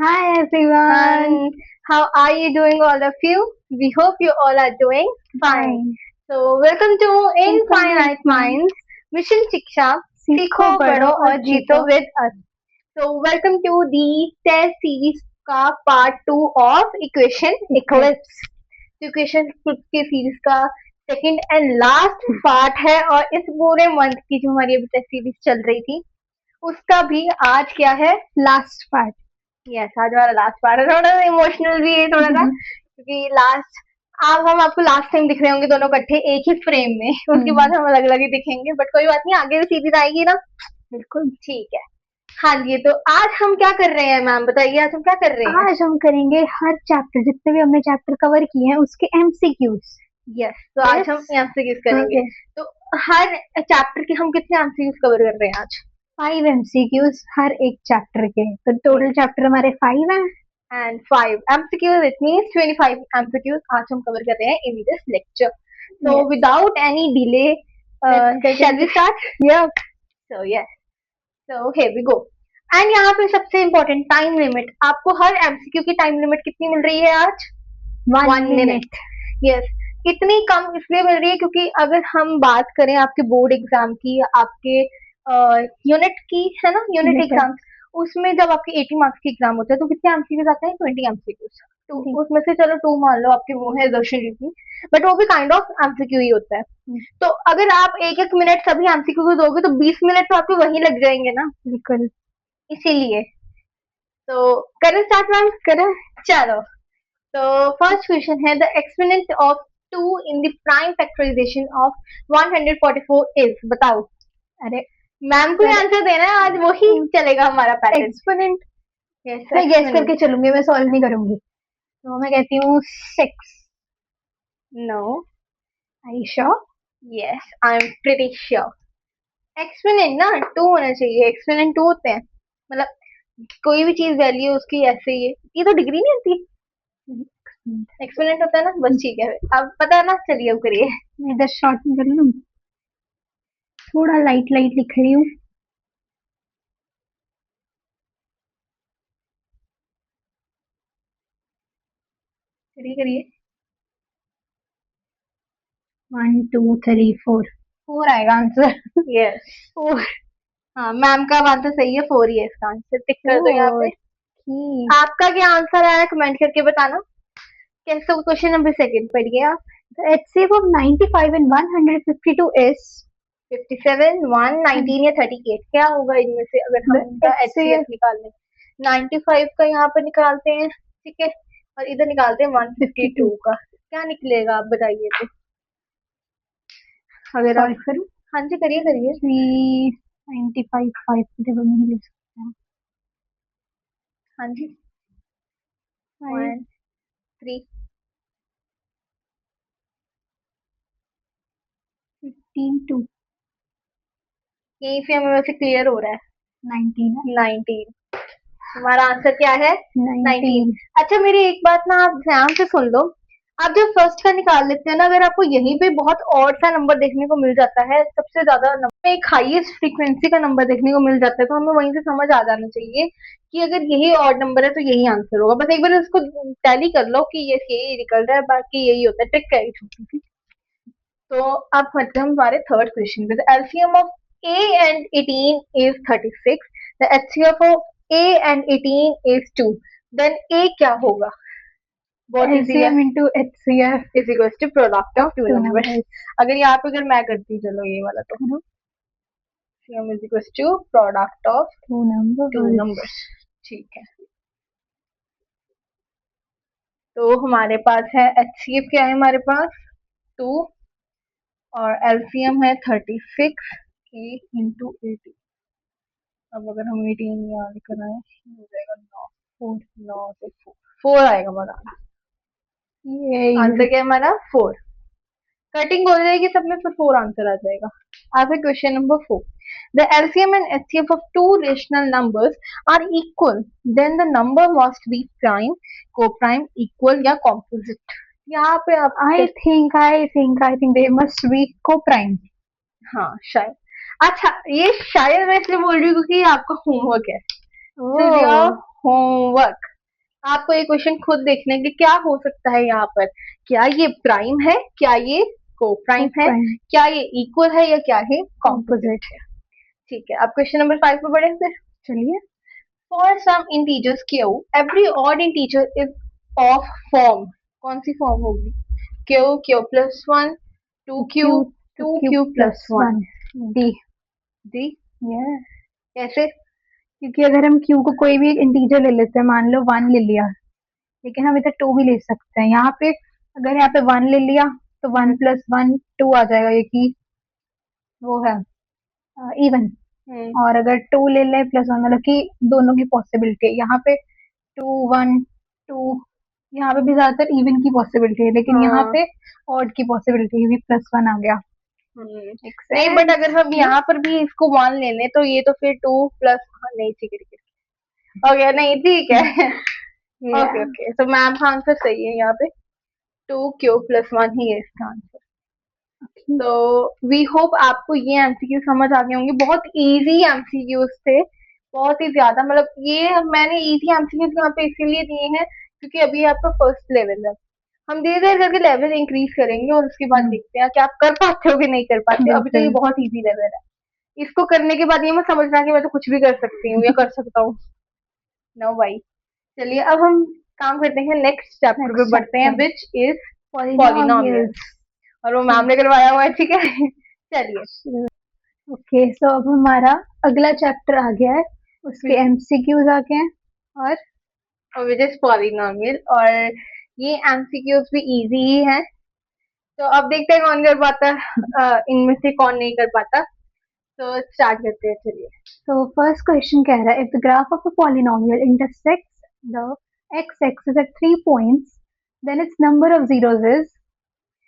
Hi everyone. And how are you doing, all of you? We hope you all are doing fine. Fine. So, welcome to Infinite Infinite Mind. Minds Mission Shiksha सीखो Sikho पढ़ो Pado और aur जीतो. Jeeto with us. So, welcome to the test series का part 2 of Equation Eclipse. तो Equation Eclipse के series का second and last part है और इस पूरे month की जो हमारी अभी तक series चल रही थी उसका भी आज क्या है Last part. यस आज हमारा लास्ट पार्ट है. थोड़ा सा इमोशनल भी है थोड़ा सा क्योंकि लास्ट अब हम आपको लास्ट टाइम दिख रहे होंगे दोनों इकट्ठे एक ही फ्रेम में. उसके बाद हम अलग अलग ही दिखेंगे बट कोई बात नहीं आगे भी सीरीज आएगी ना. बिल्कुल. ठीक है. हाँ जी तो आज हम क्या कर रहे हैं मैम बताइए आज हम क्या कर रहे हैं. आज हम करेंगे हर चैप्टर जितने भी हमने चैप्टर कवर किए हैं उसके MCQs. यस तो आज हम एमसीक्यूज करेंगे. तो हर चैप्टर के हम कितने एमसीक्यूज कवर कर रहे हैं आज. 5 MCQs हर एक चैप्टर के. तो टोटल चैप्टर हमारे 5 हैं. and 5 MCQs. It means 25 MCQs आज हम cover कर रहे हैं in this lecture. So Yes. without any delay, shall we start? Yep. So yes. So here we go. And यहाँ पे सबसे important time limit. आपको हर MCQ की time limit कितनी मिल रही है आज? 1 minute. Yes. इतनी कम इसलिए मिल रही है क्योंकि अगर हम बात करें आपके बोर्ड एग्जाम की आपके यूनिट की है ना यूनिट Unit. एग्जाम उसमें जब आपके 80 मार्क्स के एग्जाम होते हैं तो कितने एमसीक्यूज आते हैं 20 एमसीक्यूज. तो उसमें से चलो 2 मान लो आपके वो है दर्शन जी बट वो भी काइंड ऑफ एमसीक्यू ही होता है. तो अगर आप एक एक मिनट सभी एमसीक्यू को दोगे तो 20 मिनट तो आपके वहीं लग जाएंगे ना. बिल्कुल. इसीलिए तो करें स्टार्ट मैम. करें. चलो. तो फर्स्ट क्वेश्चन है the exponent of 2 in the prime factorization of 144 is. बताओ. अरे मैम को आंसर देना है आज वही चलेगा हमारा पैटर्न. एक्सपोनेंट. यस मैं गेस करके चलूंगी मैं सॉल्व नहीं करूंगी. तो मैं कहती हूँ 6. No. Are you sure? Yes I am pretty sure. Exponent ना 2 होना चाहिए. एक्सपोनेंट 2 होते हैं मतलब कोई भी चीज वैल्यू उसकी ऐसे ही है. ये तो डिग्री नहीं होती. एक्सपोनेंट होता है ना बस ठीक है. अब पता है ना चलिए अब करिए. मैं इधर शॉर्ट में कर लूं. थोड़ा लाइट लाइट लिख रही हूँ. करिए करिए. 1 2 3 4. 4 आएगा आंसर. यस 4. हाँ मैम का आंसर सही है 4 ही है इसका आंसर. टिक कर दो यहाँ पे. आपका क्या आंसर आया कमेंट करके बताना. कैसे क्वेश्चन नंबर सेकंड पढ़िए आप. The HCF of 95 and 152 is 57 1 19 या 38 क्या होगा इनमें से अगर हम इनका HCF निकाल लें. 95 का यहाँ पर निकालते हैं ठीक है और इधर निकालते हैं 152 का. क्या निकलेगा आप बताइए. तो अगर आप करूँ. हाँ जी करिए करिए. 95 5 टेबल में लिख सकते हैं. हाँ जी 1 3 15 2. यहीं से हमें वैसे क्लियर हो रहा है. 19. हमारा आंसर क्या है 19. अच्छा मेरी एक बात ना आप ध्यान से सुन लो. आप जब फर्स्ट का निकाल लेते हैं ना अगर आपको यहीं पे बहुत ऑड सा नंबर देखने को मिल जाता है सबसे ज्यादा नंबर एक हाईएस्ट फ्रीक्वेंसी का नंबर देखने को मिल जाता है तो हमें वहीं से समझ आ जाना चाहिए कि अगर यही ऑड नंबर है तो यही आंसर होगा. बस एक बार उसको टैली कर लो कि ये यही निकल रहा है बाकी यही होता है. ट्रिक है छोटी सी. तो अब मतलब हमारे थर्ड क्वेश्चन पे. The LCM of a and 18 is 36. The HCF of a and 18 is 2. Then a क्या होगा. What is LCM into HCF is equals to product of two numbers. अगर यहाँ पे अगर मैं करती हूँ चलो ये वाला तो LCM is equals to product of two numbers. ठीक है. तो हमारे पास है HCF क्या है हमारे पास 2 और LCM है 36 a into 18. अब अगर हम 18 यहाँ लेकर आए हो जाएगा 9 से 4 आएगा हमारा. ये आंसर क्या है हमारा 4. कटिंग हो जाएगी सब में फिर 4 आंसर आ जाएगा. आगे question number 4. The LCM and HCF of two rational numbers are equal. Then the number must be prime, co-prime, equal या composite. यहाँ पे आप I think they must be co-prime. हाँ शायद. अच्छा ये शायद मैं इसलिए बोल रही हूँ क्योंकि आपका होमवर्क है. होमवर्क आपको ये क्वेश्चन खुद देखने के क्या हो सकता है यहाँ पर, क्या ये प्राइम है, क्या ये को प्राइम है, प्राइम क्या ये इक्वल है, या क्या है कॉम्पोजिट ऑपोजिट। है। ठीक है, अब क्वेश्चन नंबर 5 पे बढ़े फिर। चलिए। For some integers q every odd integer is of form, कौन सी फॉर्म होगी, q q plus one, two q, q two two q q plus plus one. One d. दी ये कैसे? क्योंकि अगर हम क्यू को कोई भी इंटीजर ले लेते हैं, मान लो वन ले लिया, लेकिन हम इधर टू भी ले सकते हैं। यहाँ पे अगर यहाँ पे वन ले लिया तो one hmm, plus one to आ जाएगा, ये कि वो है इवन। हम्म, और अगर टू ले लें प्लस वन, मतलब कि दोनों की पॉसिबिलिटी है यहाँ पे। टू वन टू, यहाँ पे भी ज्यादातर इवन की पॉसिबिलिटी है, लेकिन यहाँ हाँ, पे ऑड की पॉसिबिलिटी है, भी प्लस वन आ गया। मेक नहीं बट सेंस। अगर हम यहाँ पर भी इसको वन ले लें तो ये तो फिर टू प्लस, नहीं ठीक है ठीक है, ओके नहीं ठीक है। ये ओके ओके, तो मैम का आंसर सही है यहाँ पे, टू क्यू प्लस वन ही है इसका आंसर। तो वी होप आपको ये एमसीक्यू समझ आ गए होंगे, बहुत इजी एमसीक्यूज थे, बहुत ही ज्यादा, मतलब ये मैंने इजी एमसीक्यूज यहाँ पे इसीलिए दिए हैं क्योंकि अभी आपका फर्स्ट लेवल है। हम धीरे धीरे करके लेवल इंक्रीज करेंगे और उसके बाद देखते हैं कि आप कर पाते हो कि नहीं कर पाते। अभी तो ये बिल्कुल। बहुत इजी लेवल है, इसको करने के बाद ये मत समझना कि मैं तो कुछ भी कर सकती हूँ या कर सकता हूँ। नो भाई। चलिए अब हम काम करते हैं, नेक्स्ट चैप्टर पे नेक्स्ट बढ़ते हैं, chapter which is polynomial. Polynomials. और वो मैम ने करवाया हुआ है, ठीक है। चलिए। ओके, सो अब हमारा अगला चैप्टर आ गया है, उसके एमसीक्यूज आ गए हैं। और विच इज पॉलिनोमियल, और ये एमसीक्यूज भी इजी ही है, तो अब देखते हैं कौन कर पाता है, इनमें से कौन नहीं कर पाता। तो स्टार्ट करते हैं, चलिए। so first question कह रहा है, if the graph of a polynomial intersects the x-axis at 3 points, then its number of zeros is।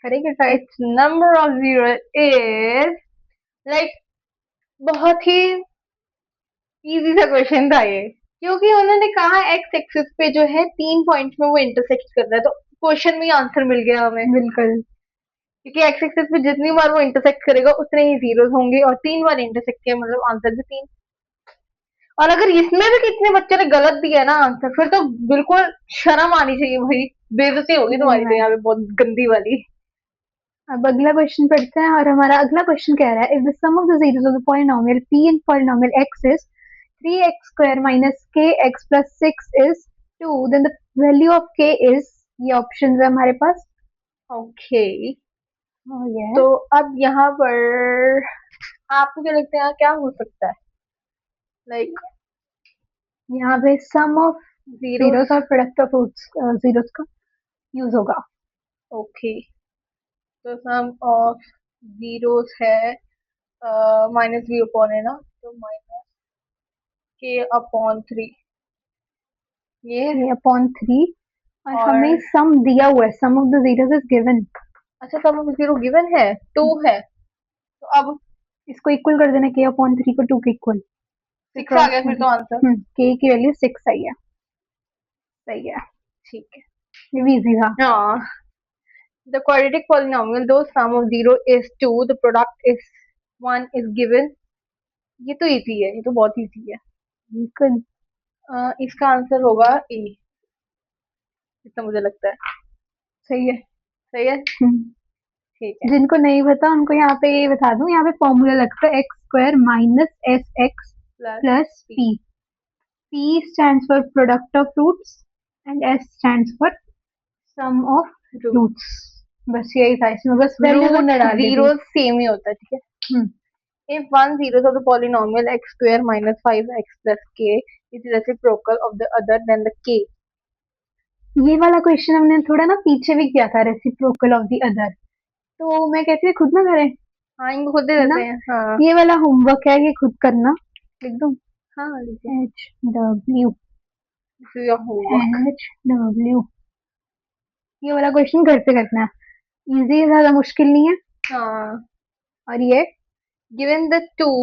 करेंगे क्या, it's number of zero is, like बहुत ही इजी सा क्वेश्चन था ये, क्योंकि उन्होंने कहा एक्स एक्सिस पे जो है 3 पॉइंट्स में वो इंटरसेक्ट कर रहा है, तो क्वेश्चन में ही आंसर मिल गया हमें, बिल्कुल। क्योंकि एक्स एक्सिस पे जितनी बार वो इंटरसेक्ट करेगा उतने ही जीरोस होंगे, और 3 बार इंटरसेक्ट किया मतलब आंसर भी 3। और अगर इसमें भी कितने बच्चों ने गलत दिया ना आंसर, फिर तो बिल्कुल शर्म आनी चाहिए भाई, बेइज्जती होगी सही तुम्हारी तो में। यहाँ पे बहुत गंदी वाली। अब अगला क्वेश्चन पढ़ते हैं, और हमारा अगला क्वेश्चन कह रहा है, if the sum of the zeros of the polynomial p in polynomial x is 3x square minus kx plus 6 is 2, then the value of k is। ये ऑप्शंस है हमारे पास। ओके, ये तो अब यहाँ पर आपको क्या लगता है क्या हो सकता है, लाइक यहाँ पे सम ऑफ जीरोस। जीरोस और प्रोडक्ट ऑफ रूट्स जीरोस का यूज होगा। ओके, तो सम ऑफ जीरोस है, माइनस बी अपॉन है ना, तो माइनस के अपॉन थ्री, ये ये अपॉन 3, और हमें और सम दिया हुआ है, sum of the zeros is given. अच्छा सम ऑफ जीरो गिवन है, टू है, तो अब इसको इक्वल कर देना, के अपॉन 3 को 2 के इक्वल। सिक्स आ क्रॉस गया फिर तो आंसर। के की वैल्यू 6 आई है। सही है, ठीक है। ये भी इजी था। हाँ, the quadratic polynomial though sum of zero is two, the product is one is given। ये तो इजी है, ये तो बहुत इजी है। बिल्कुल इसका आंसर होगा ए, जितना मुझे लगता है। सही है। सही है, ठीक है। जिनको नहीं पता उनको यहाँ पे ये बता दूं, यहाँ पे फॉर्मूला लगता है x square minus S x plus plus P. P. P stands for product of roots and S stands for sum of root, roots. बस यही था इसमें, बस वैल्यूज रूट अंदर डाल दी थी। जीरो सेम ही होता है, ठीक है। If one zeros of the polynomial x square minus 5x plus k is reciprocal of the other, then the k। ये वाला क्वेश्चन हमने थोड़ा ना पीछे भी किया था, रेसिप्रोकल ऑफ द अदर, तो मैं कहती हूँ खुद ना करें, हाँ इनको खुद दे है ना। देते हैं, हाँ। ये वाला होमवर्क है, ये खुद करना। लिख दूं, हाँ लीजिए, H W this is your homework. H W, ये वाला क्वेश्चन घर पे करना है, इजी है, ज्यादा मुश्किल नहीं है। हाँ, और ये given the two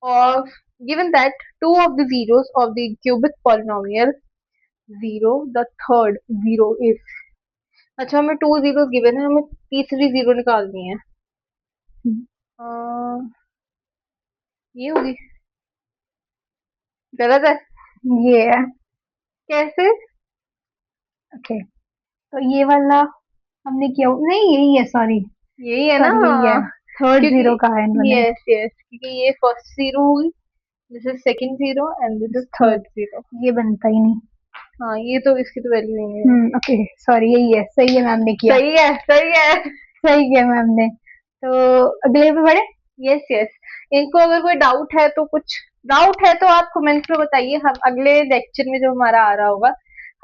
of given that two of the zeros of the cubic polynomial zero, the third zero is। अच्छा हमें टू जीरो गिवन है, हमें तीसरी जीरो निकालनी है। अह, ये होगी, गलत है, ये है। कैसे? ओके, तो ये वाला हमने किया नहीं, यही है, सॉरी यही है ना? यही है, थर्ड क्योंकि जीरो का है इन्होंने। यस यस, क्योंकि ये फर्स्ट जीरो हुई, this is second zero and this is third, third zero. ये बनता ही नहीं। हाँ, ये तो इसकी तो वैल्यू नहीं है। ओके सॉरी, यही है, सही है, मैम ने किया, सही है सही है। सही किया मैम ने। तो अगले पे बढ़े। यस यस, इनको अगर कोई डाउट है तो कुछ डाउट है तो आप कमेंट्स में बताइए, हम अगले लेक्चर में जो हमारा आ रहा होगा,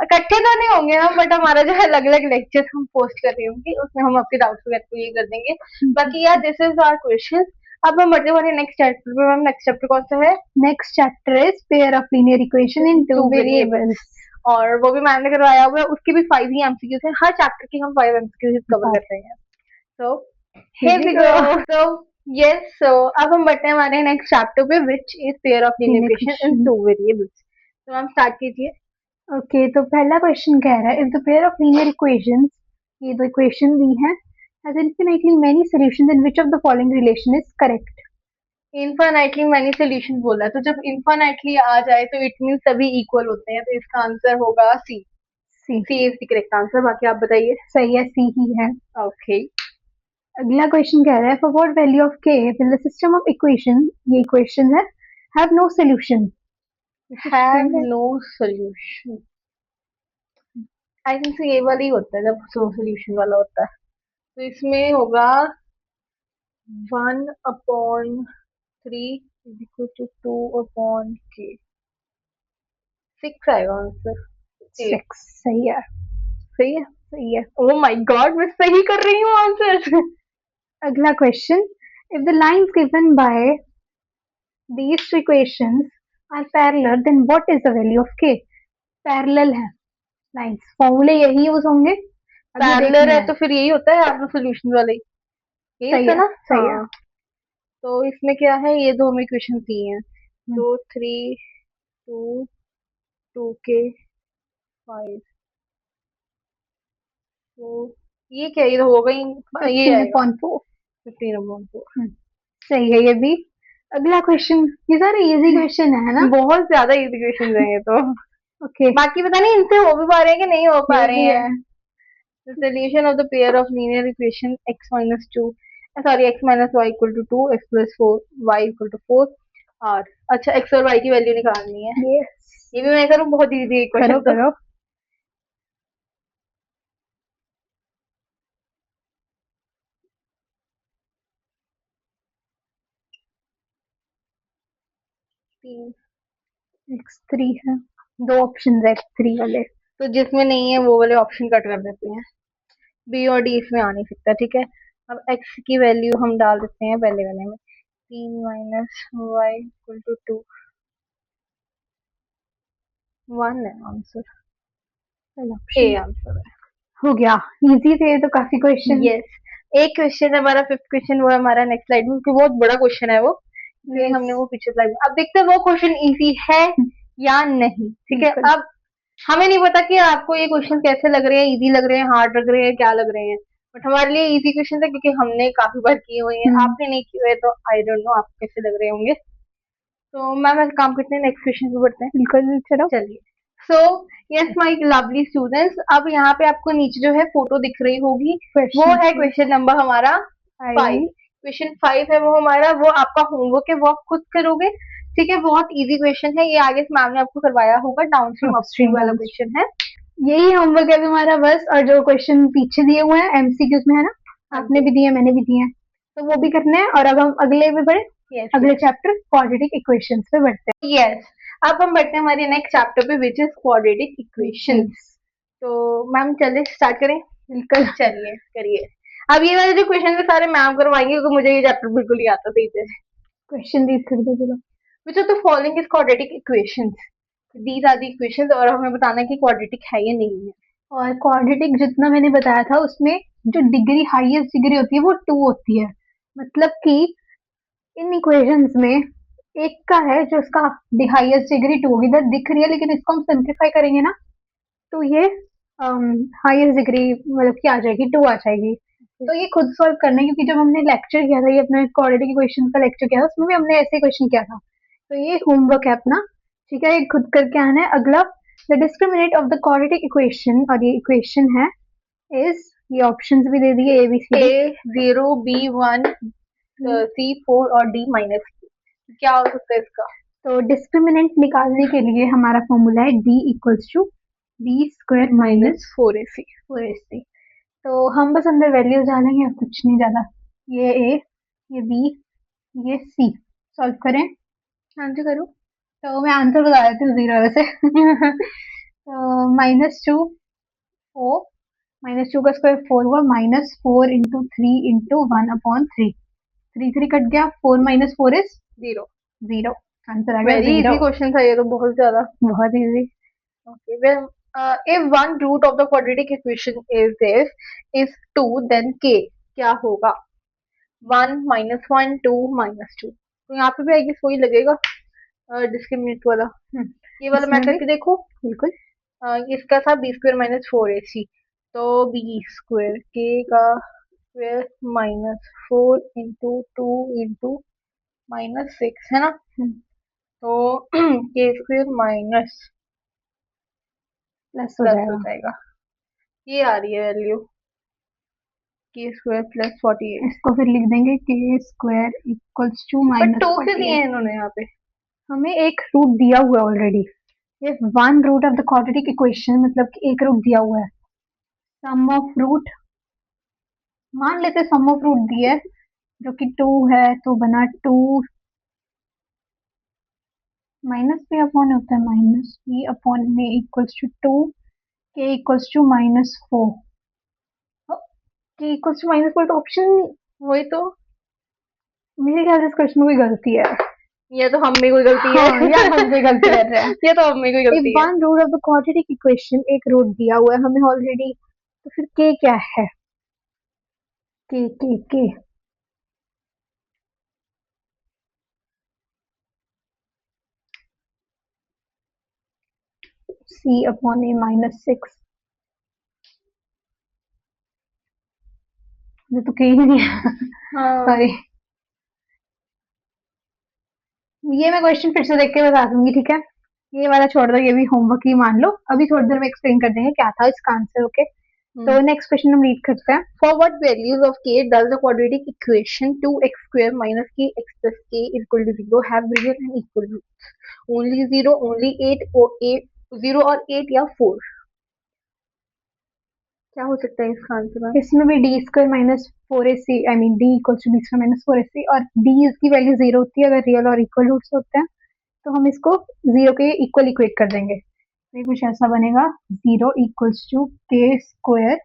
इकट्ठे तो नहीं होंगे हम, बट हमारा जो है अलग अलग लेक्चर हम पोस्ट कर रही होंगी, उसमें हम आपके डाउट्स वगैरह को ये कर देंगे। बाकी यार दिस इज आवर क्वेश्चन। अब हम बढ़ते हमारे नेक्स्ट चैप्टर पे। मैम नेक्स्ट चैप्टर कौन सा है? Next chapter is pair of linear equation in two variables, और वो भी मैम ने करवाया हुआ है, उसके भी 5 ही एमसीक्यूज हैं, हर चैप्टर के हम 5 एमसीक्यूज कवर करते हैं। सो here we go. So yes, so अब हम बढ़ते हैं हमारे नेक्स्ट चैप्टर पे, which is pair of linear equation in two variables. तो हम स्टार्ट कीजिए। ओके, तो पहला क्वेश्चन कह रहा है if the pair of linear equations, ये दो इक्वेशन दी हैं, has infinitely many solutions in which of the following relation is correct? Infinitely many solution बोला, तो जब इनफाइनाइटली आ जाए तो इट मीन सभी इक्वल होते हैं, तो इसका आंसर होगा सी। सी इज द करेक्ट आंसर। बाकी आप बताइए। सही है, सी ही है। ओके, अगला क्वेश्चन कह रहा है for what value of k will the system of equation, ये इक्वेशन है, have no solution, have no solution. I think ये वाला ही होता है जब सोल्यूशन वाला होता है, तो इसमें होगा 1/3 is equal to 2/k। 6 आएगा आंसर। 6 सही है, सही है। सही है। ओह माय गॉड, मैं सही कर रही हूँ आंसर। अगला question, if the lines given by these two equations are parallel then what is the value of k? Parallel है लाइंस, फॉर्मूले यही यूज होंगे, पैरेलल है तो फिर यही होता है आपका सोल्यूशन वाले, यही होता है ना? सही है। हाँ, तो इसमें क्या है, ये दो हमें इक्वेशन दी हैं, तो 3 2 2k 5, तो ये क्या, ये तो होगा ही, ये आएगा 15/4। सही है ये भी। अगला क्वेश्चन, ये सारे इजी क्वेश्चन है ना? बहुत ज्यादा इजी क्वेश्चन है ये तो। ओके, बाकी पता नहीं इनसे हो भी पा रहे हैं कि नहीं हो पा रहे हैं। The solution of the pair of linear equation x minus 2, sorry x minus y equal to 2, x plus 4 y equal to 4 और अच्छा x और y की वैल्यू निकालनी है। ये भी मैं करूँ, बहुत इजी क्वेश्चन। करो। x3 है, दो ऑप्शन है x3 वाले, तो जिसमें नहीं है वो वाले ऑप्शन कट कर देते हैं, बी और डी इसमें आ नहीं सकता, ठीक है। अब x की वैल्यू हम डाल देते हैं पहले वाले में, 3 माइनस वाई इक्वल टू 2, 1 है आंसर, ए आंसर है। हो गया, इजी थे तो काफी क्वेश्चन। यस, एक क्वेश्चन हमारा फिफ्थ क्वेश्चन वो है हमारा नेक्स्ट स्लाइड में, क्योंकि बहुत बड़ा क्वेश्चन है वो, yes. हमने वो पिछले स्लाइड में, अब देखते हैं वो क्वेश्चन इजी है या नहीं, ठीक है। अब हमें नहीं पता कि आपको ये क्वेश्चन कैसे लग रहे हैं, इजी लग रहे हैं, हार्ड लग रहे हैं, क्या लग रहे हैं, बट हमारे लिए इजी क्वेश्चन है क्योंकि हमने काफी बार किए हुए हैं, आपने नहीं किए हुए तो आई डोंट नो आपको कैसे लग रहे होंगे। तो मैम ऐसे काम करते हैं, नेक्स्ट क्वेश्चन पे बढ़ते हैं। बिल्कुल, चलो चलिए। So yes my lovely students, अब यहाँ पे आपको नीचे जो है फोटो दिख रही होगी, वो है क्वेश्चन नंबर हमारा 5। क्वेश्चन 5 है वो हमारा, वो आपका होमवर्क है, वो आप खुद करोगे, ठीक है। बहुत इजी क्वेश्चन है ये, आगे से मैम ने आपको करवाया होगा, डाउनस्ट्रीम अपस्ट्रीम वाला क्वेश्चन है, यही होमवर्क है तुम्हारा बस। और जो क्वेश्चन पीछे दिए हुए हैं एमसीक्यूज में है ना, आपने भी दिए मैंने भी दिए हैं, तो वो भी करना है। और अब हम अगले पे बढ़े, अगले चैप्टर क्वाड्रेटिक इक्वेशंस पे बढ़ते हैं। यस, अब हम बढ़ते हैं हमारे नेक्स्ट चैप्टर पे, विच इज क्वाड्रेटिक इक्वेशंस। तो मैम चलिए स्टार्ट करें। बिल्कुल, चलिए करिए। अब ये वाले जो क्वेश्चन है सारे मैम करवाएंगे, क्योंकि मुझे ये चैप्टर बिल्कुल नहीं आता सही से। क्वेश्चन रीड कर दो चलो। Which of the following is quadratic equations, these are the equations, और हमें बताना है कि क्वाड्रेटिक है या नहीं है। और क्वाड्रेटिक जितना मैंने बताया था उसमें जो डिग्री हाईएस्ट डिग्री होती है वो 2 होती है, मतलब कि इन इक्वेशंस में एक का है जो उसका हाईएस्ट डिग्री 2 होगी, इधर दिख रही है, लेकिन इसको हम सिंप्लीफाई करेंगे ना तो ये हाईएस्ट डिग्री मतलब क्या आ जाएगी, 2 आ जाएगी। तो ये खुद सॉल्व करना है, क्योंकि जब हमने लेक्चर किया था, ये अपना क्वाड्रेटिक इक्वेशन का लेक्चर किया था, उसमें भी हमने ऐसे क्वेश्चन किया था, तो ये होमवर्क है अपना, ठीक है, ये खुद करके आना है। अगला the discriminant of the quadratic equation, और ये इक्वेशन है इज, ये ऑप्शंस भी दे दिए, A B C, A0, B1, C4 और D माइनस। क्या हो सकता है इसका? तो डिस्क्रिमिनेंट निकालने के लिए हमारा फॉर्मूला है d equals to B square minus 4AC। 4ac। तो हम बस अंदर वैल्यूज डालेंगे और कुछ नहीं ज्यादा। ये a, ये b, ये c। सॉल्व करें। हाँ जी करो। तो मैं आंसर बता देती हूँ, 0 वैसे। तो -2 4, -2 का स्क्वायर 4 हुआ, -4 इंटू 3 इंटू 1/3। 3 कट गया, 4 - 4 इज 0। 0। आंसर आ गया वेरी 0। इजी क्वेश्चन था ये तो, बहुत ज्यादा। बहुत easy. Okay, well, if one root of the quadratic equation is this is 2, then k क्या होगा? 1 -1 2 -2। तो यहाँ पे भी आई गेस वही लगेगा, डिस्क्रिमिनेंट वाला। ये वाला मैं करके देखो। बिल्कुल। इसका था b स्क्वायर माइनस 4ac, तो b स्क्वायर k का स्क्वायर -4 इंटू 2 इंटू -6 है ना। तो k स्क्वायर माइनस प्लस हो प्लस हो जाएगा। जाएगा। ये आ रही है वैल्यू, k स्क्वायर प्लस 48। इसको फिर लिख देंगे k square equals to but minus 2 से दिए 48। हैं इन्होंने यहाँ पे। हमें एक रूट दिया हुआ है ऑलरेडी। ये one root of the quadratic equation, मतलब कि एक रूट दिया हुआ है। सम ऑफ रूट, मान लेते सम ऑफ रूट दिया है जो कि 2 है, तो बना 2 माइनस p अपॉन होता है माइनस p अपॉन में equals to 2 k equals to -4। k equals to -4 तो ऑप्शन, वही तो, मेरे ख्याल से इस क्वेश्चन में कोई गलती है। ये तो हम में कोई गलती है। हाँ, या हम कोई गलती कर रहे हैं। ये तो हम में कोई गलती है। One root of the quadratic equation, एक रूट दिया हुआ है हमें ऑलरेडी, तो फिर k क्या है? k c upon a -6। ये तो k ही नहीं है। हाँ। सॉरी। ये मैं क्वेश्चन फिर से देख के बता दूंगी, ठीक है? ये वाला छोड़ दो, ये भी होमवर्क ही मान लो। अभी थोड़ी देर में एक्सप्लेन कर देंगे क्या था इसका आंसर। ओके, तो नेक्स्ट क्वेश्चन हम रीड करते हैं। For what values of k does the quadratic equation 2x square minus kx plus k is equal to 0 have real and equal roots? Only 0, only 8, or 8, 0 और 8 या 4? क्या हो सकता है इसका आंसर? इसमें भी D square minus 4ac, I mean D equals to B square minus 4ac, और डी की वैल्यू 0 होती है अगर रियल और इक्वल रूट्स होते हैं, तो हम इसको 0 के इक्वल इक्वेट कर देंगे। ये कुछ ऐसा बनेगा, 0 equals to k square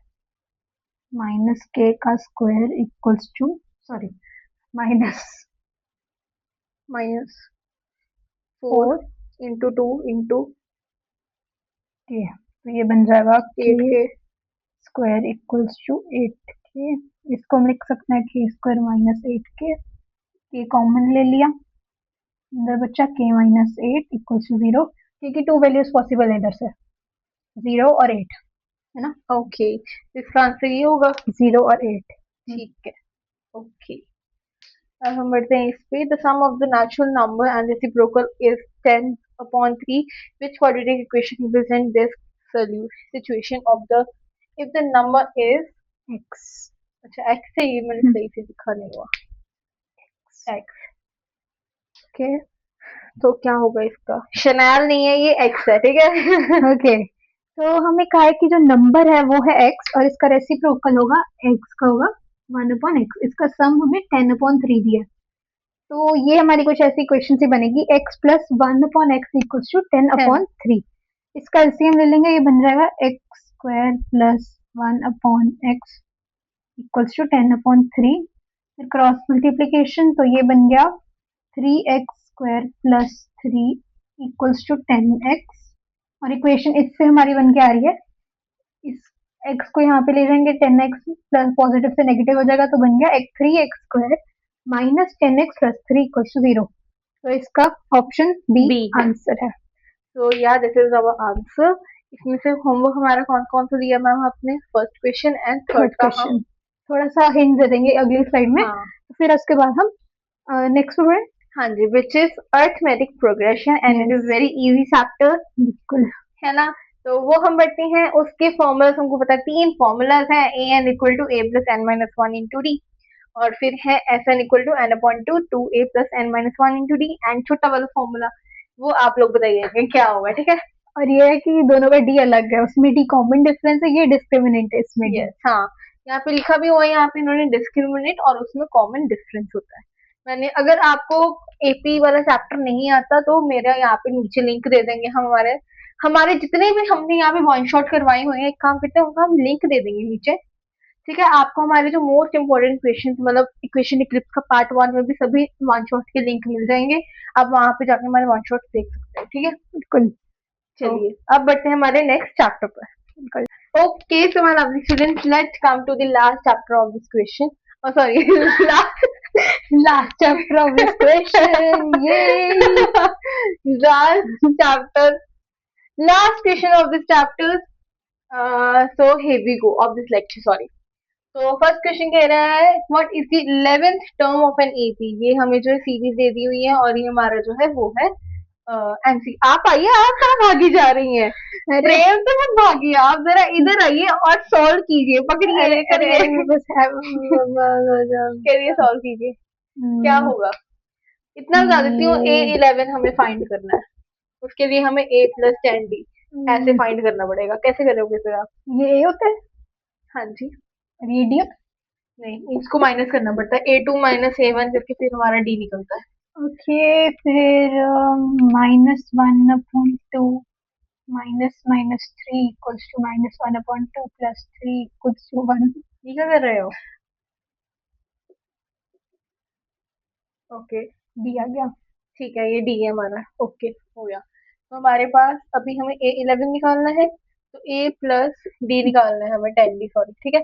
minus k का square equals to, sorry, minus -4 into 2 into k, तो ये बन जाएगा 8 के के स्क्वायर इक्वल्स टू 8 के। इसको हम लिख सकते हैं के स्क्वायर माइनस 8 के कॉमन ले लिया, अंदर बच्चा k -8 इक्वल्स टू 0, क्योंकि 2 वैल्यूज पॉसिबल है इधर से, 0 और 8, है ना? ओके, इसका आंसर ये होगा 0 और 8। ठीक है। ओके, अब हम बढ़ते हैं इस पे। The sum of the natural number and reciprocal is 10/3, which quadratic equation represent this situation of the if the number is x। अच्छा x से, ये मैंने सही से लिखा नहीं हुआ, x। ओके, तो क्या होगा इसका? शनैल नहीं है ये, x है, ठीक है। ओके, तो हमें कहा है कि जो नंबर है वो है x और इसका रेसिप्रोकल होगा, x का होगा 1/x, इसका सम हमें 10/3 दिया है। तो ये हमारी कुछ ऐसी इक्वेशन सी बनेगी, x plus 1/x equals to 10/3। इसका एलसीएम ले लेंगे, ये बन जाएगा x square plus 1/x equals to 10/3। फिर क्रॉस मल्टीप्लीकेशन, तो ये बन गया 3x square plus 3 equals to 10x, और इक्वेशन इससे हमारी बन के आ रही है, इस x को यहाँ पे ले जाएंगे, 10x प्लस पॉजिटिव से नेगेटिव हो जाएगा, तो बन गया 3x square minus 10x plus 3 equals to 0। तो इसका ऑप्शन बी आंसर है। तो यार दिस इज आवर आंसर। इसमें से होमवर्क हमारा कौन कौन सा दिया मैम आपने? First question and third question. थोड़ा सा हिंट दे देंगे अगली स्लाइड में। हाँ। फिर उसके बाद हम नेक्स्ट हाँ जी, which is arithmetic progression and it is very easy chapter। बिल्कुल। है ना। तो वो हम बढ़ते हैं, उसके फॉर्मूलाज हमको पता है, 3 फॉर्मूलाज हैं, a n equal to a plus n minus one into d, और फिर है s n equal to n upon two a plus n minus one into d, and छोटा वाला फॉर्मूला वो आप लोग बताइए क्या होगा, ठीक है। और ये है कि दोनों का डी अलग है, उसमें डी कॉमन डिफरेंस है, ये डिस्क्रिमिनेंट है इसमें डी। यस हाँ, यहाँ पे लिखा भी हुआ है, यहाँ पे इन्होंने डिस्क्रिमिनेट और उसमें कॉमन डिफरेंस होता है। मैंने, अगर आपको एपी वाला चैप्टर नहीं आता तो मेरा यहाँ पे नीचे लिंक दे देंगे, हम हमारे हमारे जितने भी हमने यहाँ पे वन शॉट करवाए हुए हैं, एक काम करते हैं उनका हम लिंक दे देंगे नीचे, ठीक है। आपको हमारे जो मोस्ट इंपोर्टेंट क्वेश्चन, मतलब इक्वेशन इक्लिप्स का पार्ट वन में भी सभी वन शॉट के लिंक मिल जाएंगे, आप वहां पे जाकर हमारे वन शॉट देख सकते हैं, ठीक है। बिल्कुल। चलिए अब बढ़ते हैं हमारे नेक्स्ट चैप्टर पर। Okay, so my lovely students, let's come to the last chapter of this question. Oh, sorry, Last chapter of this question. Yay! last chapter, last question of this chapter. So here we go of this lecture. Sorry. तो first question कह रहा है what is the 11th term of an AP. ये हमें जो है series दे दी हुई है और ये हमारा जो है वो है एमसी। आप आइए, आप कहाँ भागी जा रही हैं? प्रेम से मत भागिए, आप जरा इधर आइए और सॉल्व कीजिए, पकड़िए करिए। बस करिए, सॉल्व कीजिए, क्या होगा। इतना बता देती हूँ, A11 हमें फाइंड करना है, उसके लिए हमें A प्लस 10D ऐसे फाइंड करना पड़ेगा। कैसे करोगे फिर आप? ये होता है हाँ जी, रेडियन। नहीं, इसको माइनस करना पड़ता है, A2 माइनस A1 करके फिर हमारा D निकलता है। ओके, फिर -1/2 -3 equals to -1/2 plus 3 equals to 1। ये क्या कर रहे हो? ओके, दिया गया। ठीक है, ये डी है हमारा। ओके, हो गया। तो हमारे पास अभी हमें A11 निकालना है, तो A प्लस डी निकालना है हमें, 10D सॉरी, ठीक है।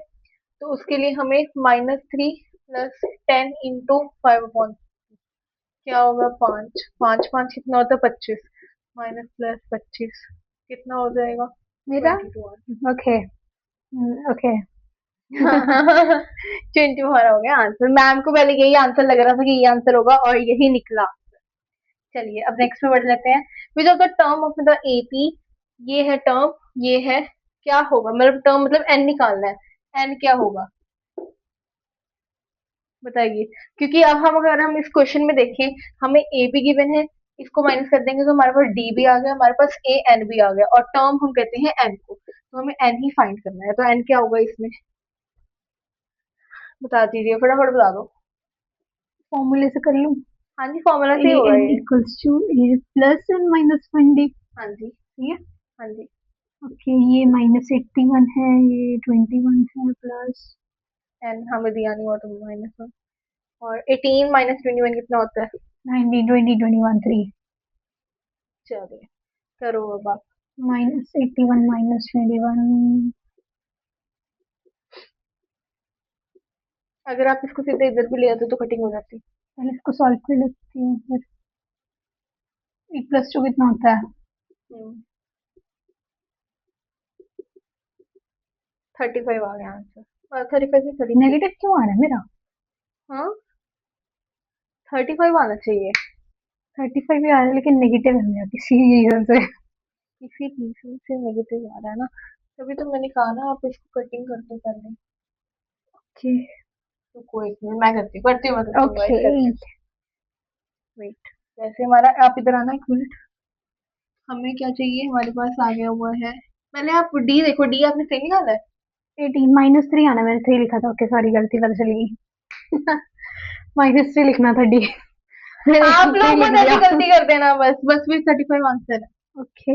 तो उसके लिए हमें -3 प्लस 10 इंटू 5 क्या होगा, 5 5 5 कितना होता है, 25, माइनस प्लस 25 कितना हो जाएगा, मेरा 22। ओके ओके 20 हमारा हो गया आंसर। मैम को पहले यही आंसर लग रहा था कि ये आंसर होगा और यही निकला। चलिए अब नेक्स्ट में बढ़ लेते हैं। विच of the term of the AP, ये है टर्म, ये है, क्या होगा, मतलब टर्म मतलब एन निकालना है, एन क्या होगा बताइए। क्योंकि अब हम, अगर हम इस क्वेश्चन में देखें, हमें ए भी गिवन है, इसको माइनस कर देंगे तो हमारे पास डी भी आ गया, हमारे पास ए एन भी आ गया, और टर्म हम कहते हैं एन को, तो हमें एन ही फाइंड करना है। तो एन क्या होगा इसमें, बता दीजिए, फटाफट बता दो। फॉर्मूले से कर लूं। हाँ जी, फॉर्मूला से ही होगा an ये। Equals to a plus n minus 1d। हाँ जी, ये हाँ जी। ओके, ये -81 है, ये 21 है, प्लस एन हमें दिया नहीं हुआ तो -1, और 18 माइनस 21 कितना होता है। 19 20 21 3 चलिए करो अब आप। -81 -21। अगर आप इसको सीधे इधर भी ले आते तो कटिंग हो जाती। पहले इसको सॉल्व कर लेती हूँ, फिर 1 + 2 कितना होता है। 35 आ गया आंसर, 35 से 33। नेगेटिव क्यों आ रहा है मेरा। हाँ, 35 आना चाहिए। 35 भी आ रहा है लेकिन नेगेटिव है मेरा किसी रीजन से। किसी रीजन से नेगेटिव आ रहा है ना, तभी तो मैंने कहा ना आप इसको कटिंग कर दो पहले। ओके तो कोई नहीं, मैं करती हूँ मैं करती हूँ ओके वेट। जैसे हमारा, आप इधर आना एक मिनट, हमें क्या चाहिए, हमारे पास आ गया हुआ है, पहले आप डी देखो, डी आपने सही निकाला है। 18 -3 आना, मैंने 3 लिखा था। ओके सॉरी, गलती पता चली गई। -3 लिखना था डी। आप लोग लिख बस ऐसी दिया। गलती कर देना, बस भी 35 आंसर है। ओके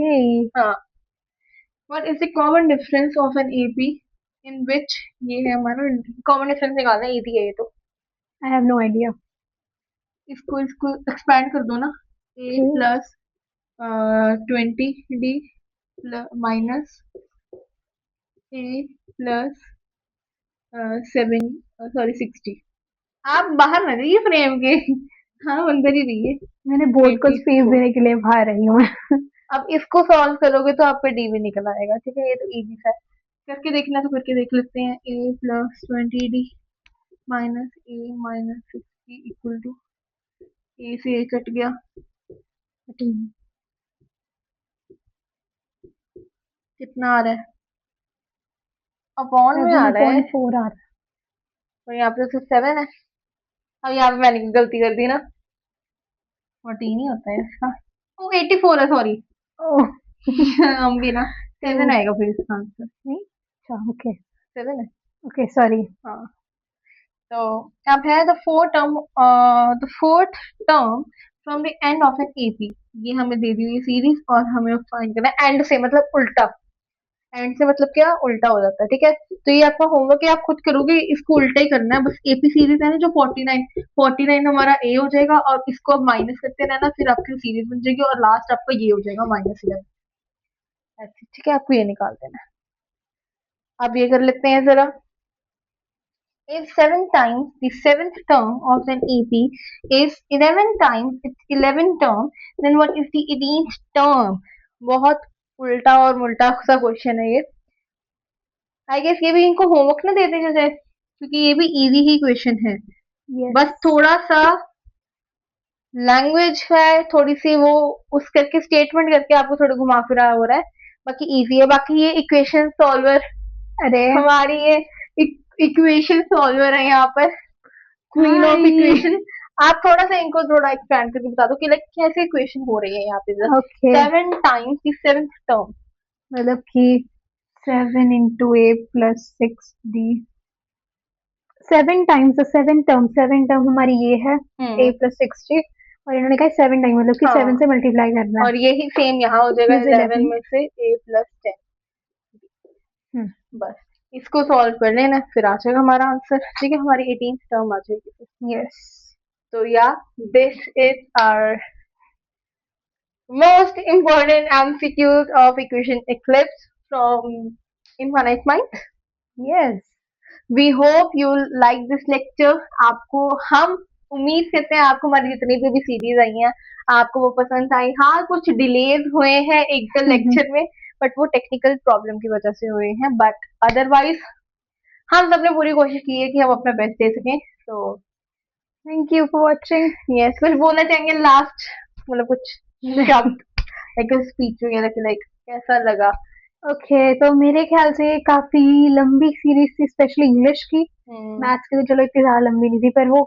हाँ, what is the common difference of an AP in which, ये है हमारा कॉमन डिफरेंस निकालना है, इजी है ये तो। I have no idea. इसको एक्सपैंड कर दो ना, a plus 20D minus a plus 7 sorry 60। आप बाहर ना जाइए फ्रेम के, हाँ अंदर ही रहिए। मैंने बोर्ड को स्पेस 24। देने के लिए बाहर रही हूँ मैं। अब इसको सॉल्व करोगे तो आपका डी भी निकल आएगा, ठीक है, ये तो इजी सा है। करके देखना तो करके देख लेते हैं। A plus 20D minus a minus 60 equal to, a से ए कट गया, कितना आ रहा है? अपॉन में आ रहा है 7.4 आ रहा है। और यहाँ पे तो 7 है। अब यहाँ पे मैंने गलती कर दी ना, 14 ही होता है इसका। ओ 84 है, सॉरी। ओह हम भी ना 7 आएगा फिर इसका आंसर। नहीं, अच्छा ओके 7 है। Okay sorry. हाँ, तो अब है the fourth term from the end of an AP. ये हमें दे दी हुई सीरीज और हमें फाइंड करना है एंड से, मतलब उल्टा। एंड से मतलब क्या, उल्टा हो जाता है, ठीक है। तो ये आपका होमवर्क है, आप खुद करोगे, इसको उल्टा ही करना है। बस एपी सीरीज है ना जो 49 हमारा ए हो जाएगा और इसको अब माइनस करते रहना, फिर आपकी सीरीज बन जाएगी और लास्ट आपका ये हो जाएगा -11। ऐसे, ठीक है, आपको ये निकाल देना है। अब ये कर लेते हैं जरा। If 7 times the seventh term of an EP is 11 times its 11th term, then what is the 18th term? बहुत उल्टा और मुल्टा सा क्वेश्चन है ये। आई गेस ये भी इनको होमवर्क ना देते जैसे, क्योंकि ये भी इजी ही क्वेश्चन है। यस बस थोड़ा सा लैंग्वेज है, थोड़ी सी वो उस करके स्टेटमेंट करके आपको थोड़ा घुमा फिरा हो रहा है। बाकी इजी है। बाकी ये इक्वेशन सॉल्वर, अरे हमारी ये इक्वेशन सॉल्वर है यहाँ पर, क्वीन ऑफ हाय इक्वेशन। आप थोड़ा सा इनको थोड़ा एक्सपैंड करके बता दो कि लाइक कैसे इक्वेशन हो रही है यहाँ पे। Okay 7 times the seventh term. मतलब कि 7 into a plus 6d 7 term हमारी ये है a plus 6d और इन्होंने कहा 7 टाइम मतलब कि हाँ, 7 से मल्टीप्लाई करना है और यही सेम यहाँ हो जाएगा, प्लस 11 11। में से a प्लस 10। बस इसको सॉल्व कर लेना, फिर आ जाएगा हमारा आंसर, ठीक है, हमारी 18th टर्म आ जाएगी। यस तो या this is our most important MCQs of equation eclipse from Infinite Mind. Yes we hope you like this lecture. आपको हम उम्मीद करते हैं आपको हमारी जितनी भी सीरीज आई हैं आपको वो पसंद आई। हाँ, कुछ डिलेज हुए हैं एक दो लेक्चर में, बट वो टेक्निकल प्रॉब्लम की वजह से हुए हैं, बट अदरवाइज हम सबने पूरी कोशिश की है कि हम अपना बेस्ट दे सकें। तो thank you for watching. Yes, कुछ बोलना चाहेंगे लास्ट, मतलब कुछ शब्द, लाइक स्पीच वगैरह की, लाइक कैसा लगा? ओके तो मेरे ख्याल से ये काफी लंबी सीरीज थी स्पेशली इंग्लिश की। मैथ्स की तो चलो इतनी ज्यादा लंबी नहीं थी पर वो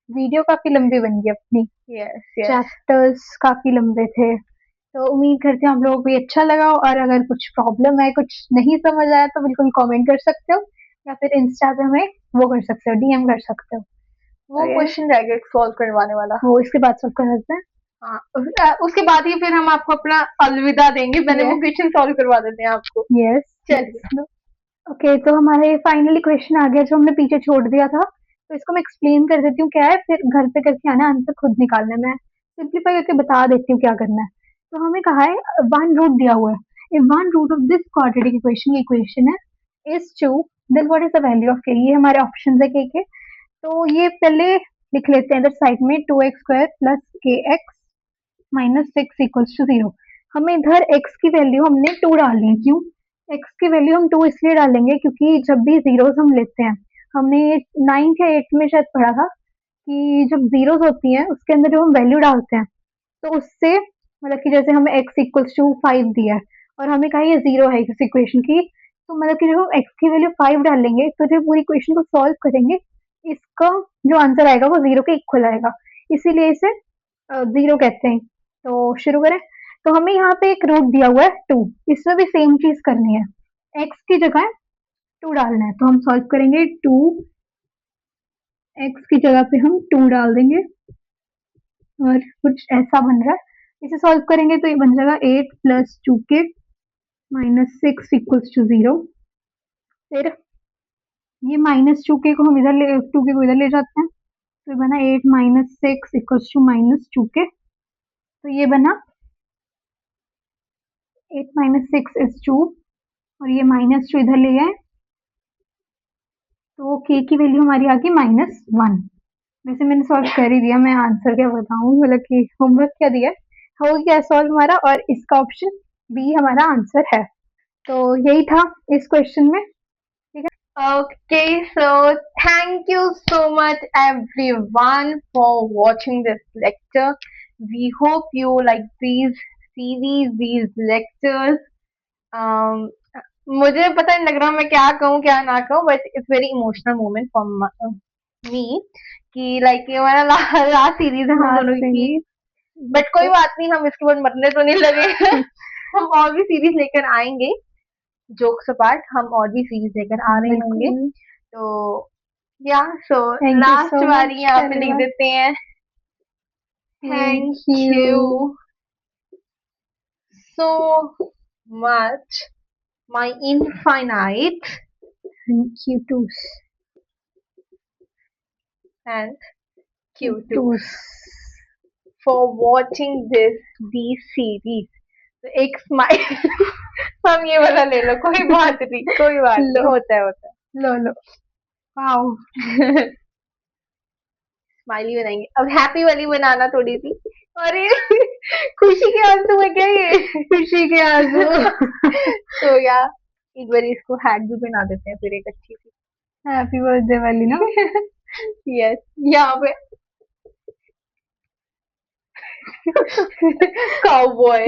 वीडियो काफी लंबी बन गई अपनी। यस यस चैप्टर्स काफी लंबे थे तो उम्मीद करते हैं आप लोगों को भी अच्छा लगा हो और अगर कुछ प्रॉब्लम है कुछ नहीं समझ आया तो बिल्कुल कमेंट कर सकते हो या फिर इंस्टा पे हमें वो कर सकते हो डीएम कर सकते हो। वो तो ये क्वेश्चन रह गया सॉल्व करवाने वाला। वो इसके बाद सब कर सकते हैं। हाँ, उसके बाद ही फिर हम आपको अपना अलविदा देंगे, पहले वो यस क्वेश्चन सॉल्व करवा देते हैं आपको। यस चलिए। ओके तो हमारे फाइनली क्वेश्चन आ गया जो हमने पीछे छोड़ दिया था तो इसको मैं एक्सप्लेन कर देती हूँ क्या है फिर घर पे करके आना आंसर खुद निकालना है। मैं सिंप्लीफाई करके बता देती हूँ क्या करना है। तो हमें कहा है वन रूट दिया हुआ है if one root of this quadratic equation है is 2 then what is the value of k. ये हमारे ऑप्शन है के। तो ये पहले लिख लेते हैं इधर साइड में 2x² प्लस के एक्स माइनस 6 इक्वल्स टू 0। हमें इधर x की वैल्यू हमने 2 डालनी है। क्यों x की वैल्यू हम 2 इसलिए डालेंगे क्योंकि जब भी जीरोस हम लेते हैं हमने 9th या 8th में शायद पढ़ा था कि जब जीरोस होती हैं उसके अंदर जो हम वैल्यू डालते हैं तो उससे मतलब कि जैसे हमें x इक्वल्स टू 5 दिया है और हमें कहा ये 0 है इस इक्वेशन की तो मतलब कि जब हम x की वैल्यू 5 डालेंगे तो जब पूरी इक्वेशन को सॉल्व करेंगे इसका जो आंसर आएगा वो 0 के इक्वल आएगा इसीलिए इसे 0 कहते हैं। तो शुरू करें। तो हमें यहाँ पे एक रूट दिया हुआ है 2 इसमें भी सेम चीज करनी है x की जगह 2 डालना है तो हम सॉल्व करेंगे 2 x की जगह पे हम 2 डाल देंगे और कुछ ऐसा बन रहा है। इसे सॉल्व करेंगे तो ये बन जाएगा 8 plus 2k minus 6 equals to 0। फिर ये -2k को हम इधर ले 2k को इधर ले जाते हैं तो ये बना 8 माइनस 6 इक्वल्स टू -2k। तो ये बना 8 माइनस 6 इज 2 और ये -2 इधर ले गए तो k की वैल्यू हमारी आ गई -1। वैसे मैंने सॉल्व कर ही दिया मैं आंसर क्या बताऊं मतलब कि होमवर्क क्या दिया हो गया सॉल्व हमारा और इसका ऑप्शन बी हमारा आंसर है। तो यही था इस क्वेश्चन में। ठीक है Okay, so thank you so much everyone for watching this lecture. We hope you like these series, these lectures. um, मुझे पता नहीं लग रहा मैं क्या कहूँ क्या ना कहूँ, but it's very emotional moment for me कि लाइक ये हमारा लास्ट सीरीज है हम दोनों की। बट कोई बात नहीं, हम इसके बाद मरने तो नहीं लगे। हम और भी सीरीज लेकर आएंगे, जोक्स अपार्ट हम और भी सीरीज लेकर आ रहे होंगे। तो या सो लास्ट बारी यहाँ पे लिख देते हैं, thank you so much my infinite Q2s and Q2s for watching these series। तो एक स्माइल हम ये वाला ले लो, कोई बात नहीं, कोई बात नहीं, होता है होता है। लो वाओ स्माइली बनाएंगे अब, हैप्पी वाली बनाना थोड़ी सी। अरे खुशी के आंसू है क्या ये? खुशी के आंसू। तो या एक बार इसको हैक भी बना देते हैं फिर एक अच्छी सी हैप्पी बर्थडे वाली ना। यस यहाँ पे cowboy।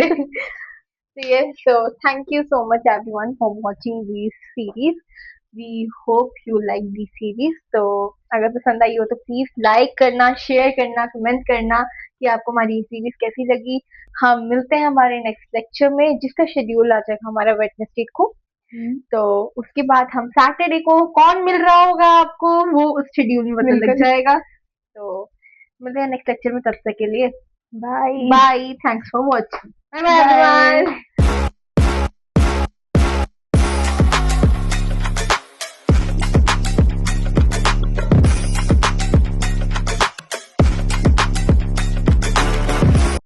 Yes, so thank you so much everyone for watching this series। We hope you like this series। तो अगर पसंद आई हो तो प्लीज लाइक करना, शेयर करना, कमेंट करना कि आपको हमारी सीरीज कैसी लगी। हम मिलते हैं हमारे नेक्स्ट लेक्चर में, जिसका शेड्यूल आ जाएगा हमारा वेडनेसडे को। तो उसके बाद हम सैटरडे को कौन मिल रहा होगा आपको वो उस शेड्यूल में पता लग जाएगा। तो मिलते हैं नेक्स्ट लेक्चर में, तब तक के लिए bye bye. Thanks for watching. Bye bye everyone.